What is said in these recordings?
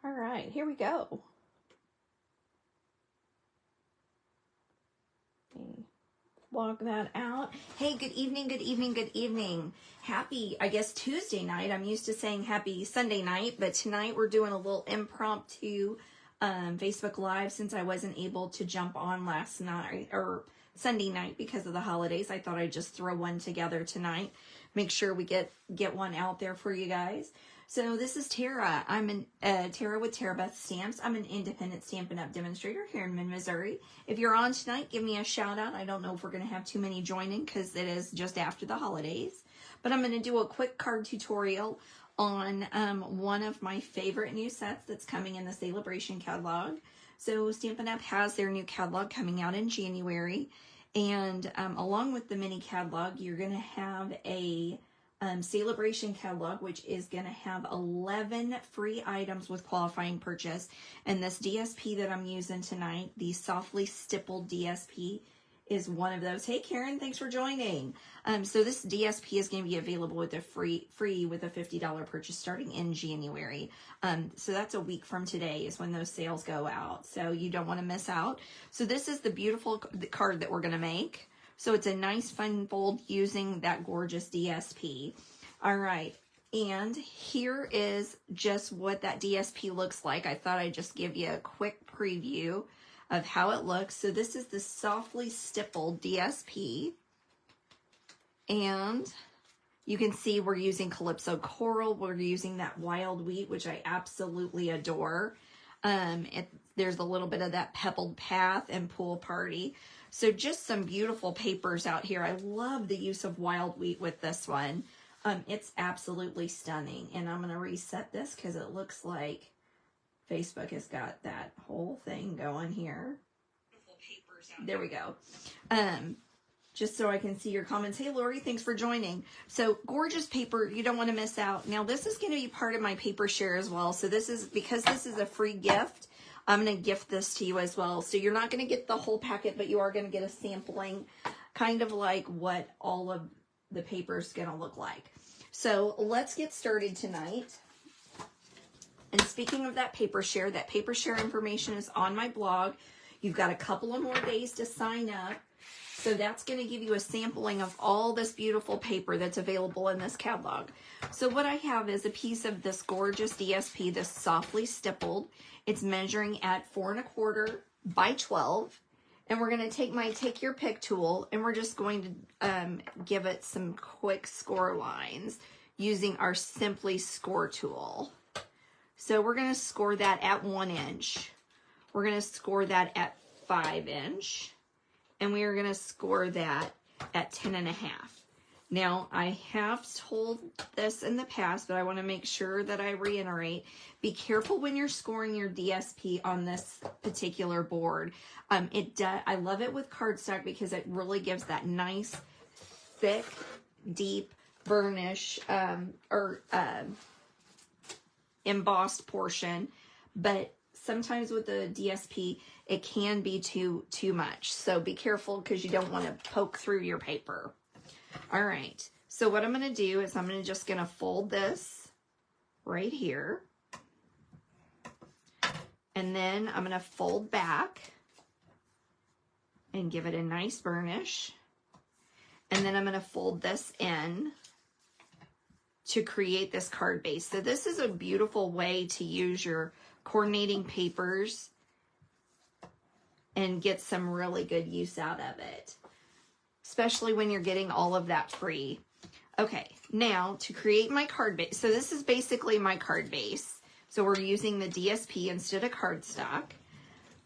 All right, here we go. Log that out. Hey, good evening, good evening, good evening. Happy, I guess, Tuesday night. I'm used to saying happy Sunday night, but tonight we're doing a little impromptu Facebook Live since I wasn't able to jump on last night or Sunday night because of the holidays. I thought I'd just throw one together tonight. Make sure we get one out there for you guys. So this is Tara. I'm Tara with Tarabeth Stamps. I'm an independent Stampin' Up demonstrator here in Missouri. If you're on tonight, give me a shout out. I don't know if we're going to have too many joining because it is just after the holidays. But I'm going to do a quick card tutorial on one of my favorite new sets that's coming in the Celebration catalog. So Stampin' Up has their new catalog coming out in January. And along with the mini catalog, you're going to have a Celebration catalog, which is going to have 11 free items with qualifying purchase. And this DSP that I'm using tonight, the Softly Stippled DSP, is one of those. Hey Karen, thanks for joining. So this DSP is going to be available with a free with a $50 purchase starting in January. So that's a week from today is when those sales go out. So you don't want to miss out. So this is the beautiful card that we're going to make. So it's a nice fun fold using that gorgeous DSP. All right, and here is just what that DSP looks like. I thought I'd just give you a quick preview of how it looks. So this is the Softly Stippled DSP. And you can see we're using Calypso Coral. We're using that Wild Wheat, which I absolutely adore. There's a little bit of that Pebbled Path and Pool Party. So just some beautiful papers out here. I love the use of Wild Wheat with this one. It's absolutely stunning. And I'm going to reset this because it looks like Facebook has got that whole thing going here. There we go. Just so I can see your comments. Hey, Lori, thanks for joining. So gorgeous paper. You don't want to miss out. Now, this is going to be part of my paper share as well. So this is, because this is a free gift, I'm going to gift this to you as well. So you're not going to get the whole packet, but you are going to get a sampling, kind of like what all of the paper is going to look like. So let's get started tonight. And speaking of that paper share information is on my blog. You've got a couple of more days to sign up. So that's going to give you a sampling of all this beautiful paper that's available in this catalog. So what I have is a piece of this gorgeous DSP, this Softly Stippled. It's measuring at 4 1/4 by 12. And we're going to take my Take Your Pick tool, and we're just going to give it some quick score lines using our Simply Score tool. So we're going to score that at 1 inch. We're going to score that at 5 inch. And we are going to score that at 10 1/2. Now, I have told this in the past, but I want to make sure that I reiterate. Be careful when you're scoring your DSP on this particular board. I love it with cardstock because it really gives that nice, thick, deep burnish embossed portion. But sometimes with the DSP, it can be too much. So be careful because you don't want to poke through your paper. All right. So what I'm going to do is I'm just going to fold this right here. And then I'm going to fold back and give it a nice burnish. And then I'm going to fold this in to create this card base. So this is a beautiful way to use your coordinating papers and get some really good use out of it, especially when you're getting all of that free. Okay, now to create my card base. So this is basically my card base. So we're using the DSP instead of cardstock.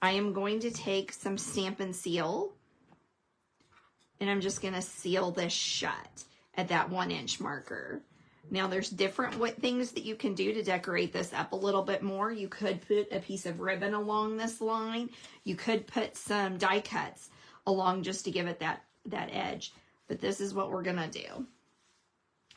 I am going to take some Stampin' Seal, and I'm just going to seal this shut at that 1 inch marker. Now there's different things that you can do to decorate this up a little bit more. You could put a piece of ribbon along this line. You could put some die cuts along just to give it that edge. But this is what we're going to do.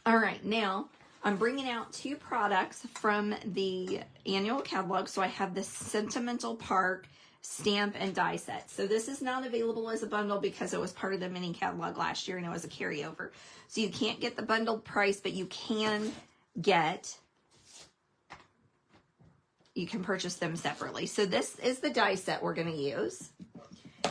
All right, now I'm bringing out 2 products from the annual catalog. So I have the Sentimental Park stamp and die set. So this is not available as a bundle because it was part of the mini catalog last year and it was a carryover. So you can't get the bundled price, but you can get you can purchase them separately. So this is the die set we're going to use.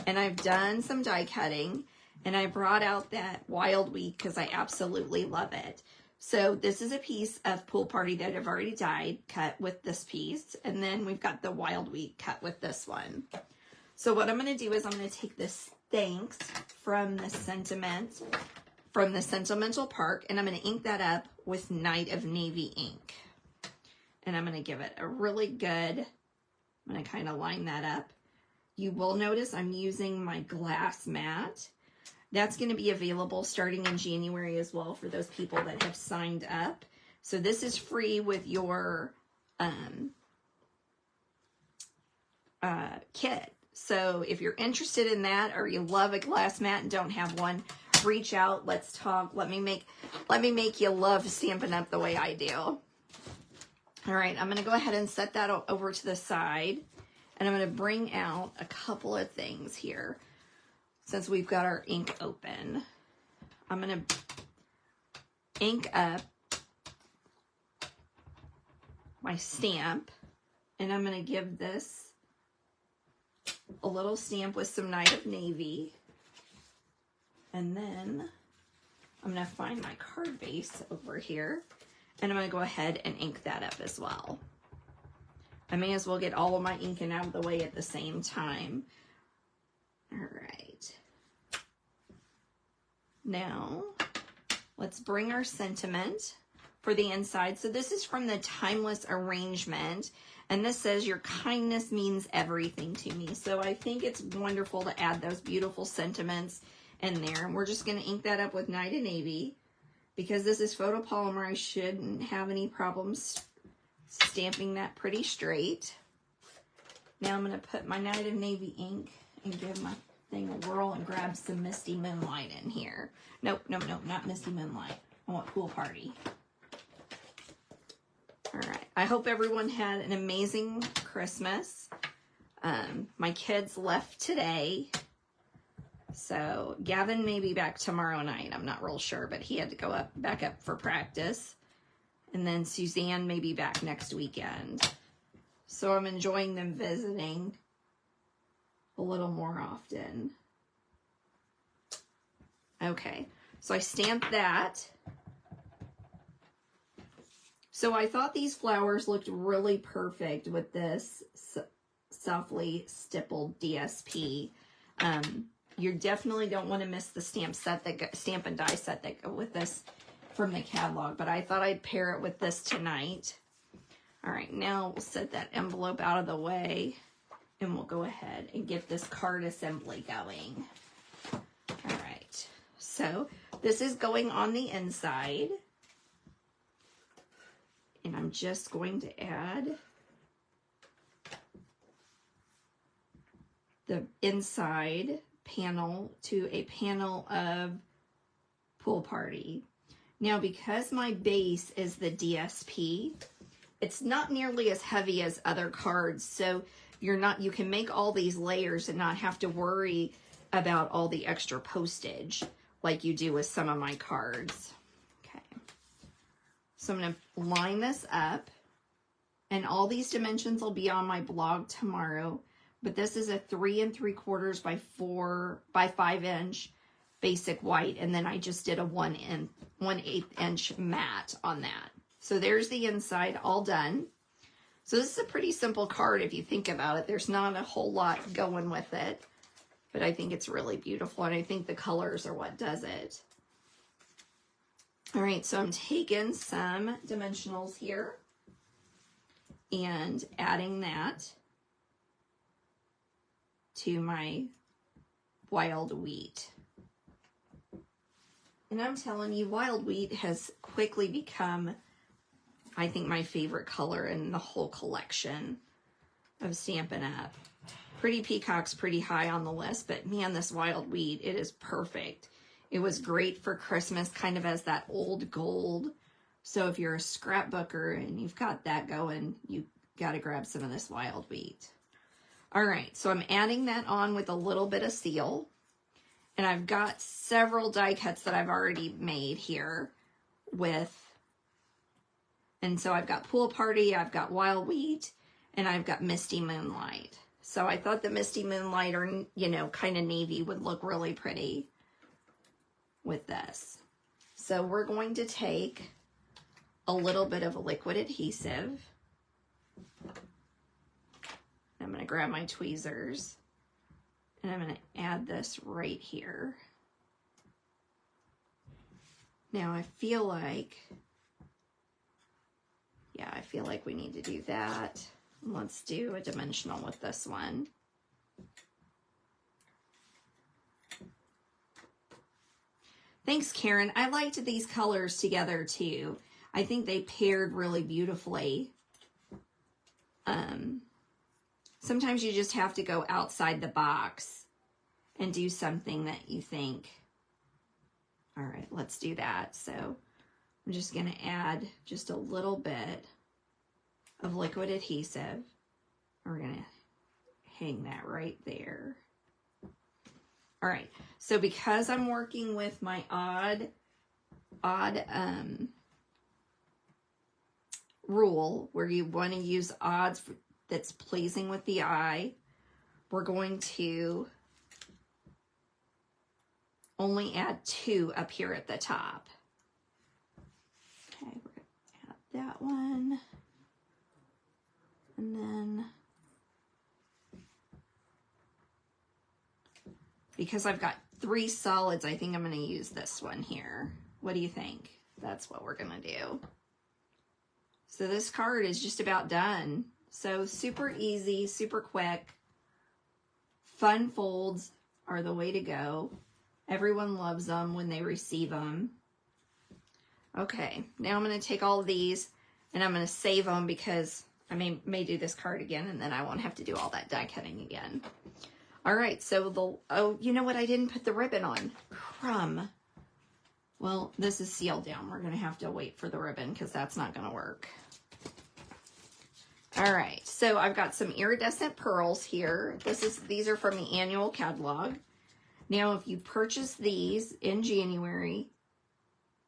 And I've done some die cutting, and I brought out that wild wheat because I absolutely love it. So this is a piece of Pool Party that I've already dyed, cut with this piece. And then we've got the wild wheat cut with this one. So what I'm going to do is I'm going to take this Thanks from the Sentimental Park, and I'm going to ink that up with Night of Navy ink. And I'm going to give it a really good, I'm going to kind of line that up. You will notice I'm using my glass mat. That's going to be available starting in January as well for those people that have signed up. So this is free with your kit. So if you're interested in that, or you love a glass mat and don't have one, reach out. Let's talk. Let me make you love Stampin' Up the way I do. All right, I'm going to go ahead and set that over to the side. And I'm going to bring out a couple of things here. Since we've got our ink open, I'm going to ink up my stamp, and I'm going to give this a little stamp with some Night of Navy. And then I'm going to find my card base over here, and I'm going to go ahead and ink that up as well. I may as well get all of my inking out of the way at the same time. All right. Now, let's bring our sentiment for the inside. So this is from the Timeless Arrangement, and this says, your kindness means everything to me. So I think it's wonderful to add those beautiful sentiments in there. And we're just going to ink that up with Night of Navy. Because this is photopolymer, I shouldn't have any problems stamping that pretty straight. Now I'm going to put my Night of Navy ink and give my thing a whirl and grab some Misty Moonlight in here. Nope, not Misty Moonlight. I want Pool Party. All right. I hope everyone had an amazing Christmas. My kids left today. So Gavin may be back tomorrow night. I'm not real sure, but he had to go back up for practice. And then Suzanne may be back next weekend. So I'm enjoying them visiting a little more often. Okay, so I stamped that. So I thought these flowers looked really perfect with this Softly Stippled DSP. You definitely don't want to miss the stamp and die set that go with this from the catalog, but I thought I'd pair it with this tonight. All right, now we'll set that envelope out of the way, and we'll go ahead and get this card assembly going. All right, so this is going on the inside, and I'm just going to add the inside panel to a panel of Pool Party. Now, because my base is the DSP, it's not nearly as heavy as other cards, so you can make all these layers and not have to worry about all the extra postage like you do with some of my cards. Okay. So I'm going to line this up, and all these dimensions will be on my blog tomorrow, but this is a 3 3/4 by 5 inch basic white, and then I just did a 1/8 inch mat on that. So there's the inside all done. So this is a pretty simple card if you think about it. There's not a whole lot going with it, but I think it's really beautiful, and I think the colors are what does it. All right, so I'm taking some dimensionals here and adding that to my wild wheat. And I'm telling you, wild wheat has quickly become, I think, my favorite color in the whole collection of Stampin' Up. Pretty Peacock's pretty high on the list, but man, this wild wheat, it is perfect. It was great for Christmas, kind of as that old gold. So if you're a scrapbooker and you've got that going, you got to grab some of this wild wheat. All right, so I'm adding that on with a little bit of seal. And I've got several die cuts that I've already made here with, and so I've got Pool Party, I've got Wild Wheat, and I've got Misty Moonlight. So I thought the Misty Moonlight, or, you know, kind of navy, would look really pretty with this. So we're going to take a little bit of a liquid adhesive. I'm going to grab my tweezers, and I'm going to add this right here. Now I feel like, yeah, I feel like we need to do that. Let's do a dimensional with this one. Thanks, Karen. I liked these colors together too. I think they paired really beautifully. Sometimes you just have to go outside the box and do something that you think, all right, let's do that. So I'm just going to add just a little bit of liquid adhesive. We're going to hang that right there. All right, so because I'm working with my odd rule, where you want to use odds that's pleasing with the eye, we're going to only add 2 up here at the top. Okay, we're going to add that one. And then, because I've got 3 solids, I think I'm going to use this one here. What do you think? That's what we're going to do. So this card is just about done. So super easy, super quick. Fun folds are the way to go. Everyone loves them when they receive them. Okay, now I'm going to take all of these and I'm going to save them because I may do this card again and then I won't have to do all that die cutting again. All right, so oh, you know what? I didn't put the ribbon on. Crumb. Well, this is sealed down. We're going to have to wait for the ribbon because that's not going to work. All right, so I've got some iridescent pearls here. These are from the annual catalog. Now, if you purchase these in January,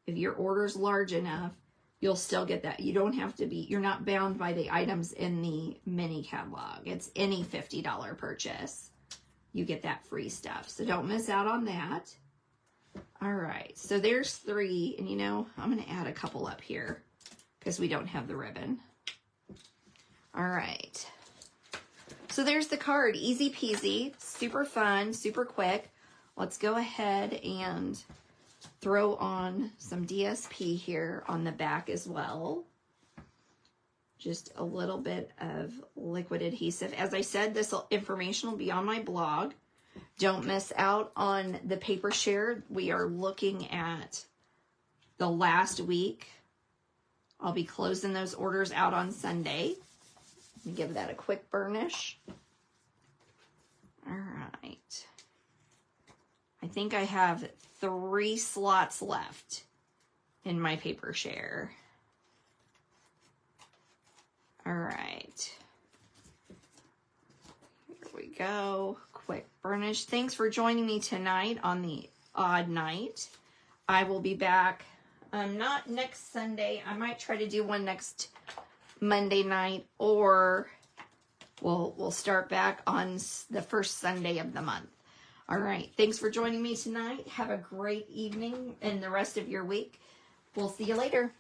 if your order's large enough, you'll still get that. You don't have to be, you're not bound by the items in the mini catalog. It's any $50 purchase. You get that free stuff. So don't miss out on that. All right, so there's 3. And you know, I'm going to add a couple up here because we don't have the ribbon. All right. So there's the card. Easy peasy, super fun, super quick. Let's go ahead and throw on some DSP here on the back as well. Just a little bit of liquid adhesive. As I said, this information will be on my blog. Don't miss out on the paper share. We are looking at the last week. I'll be closing those orders out on Sunday. Give that a quick burnish. All right. I think I have 3 slots left in my paper share. All right. Here we go. Quick burnish. Thanks for joining me tonight on the odd night. I will be back, not next Sunday. I might try to do one next Monday night, or we'll start back on the first Sunday of the month. All right. Thanks for joining me tonight. Have a great evening and the rest of your week. We'll see you later.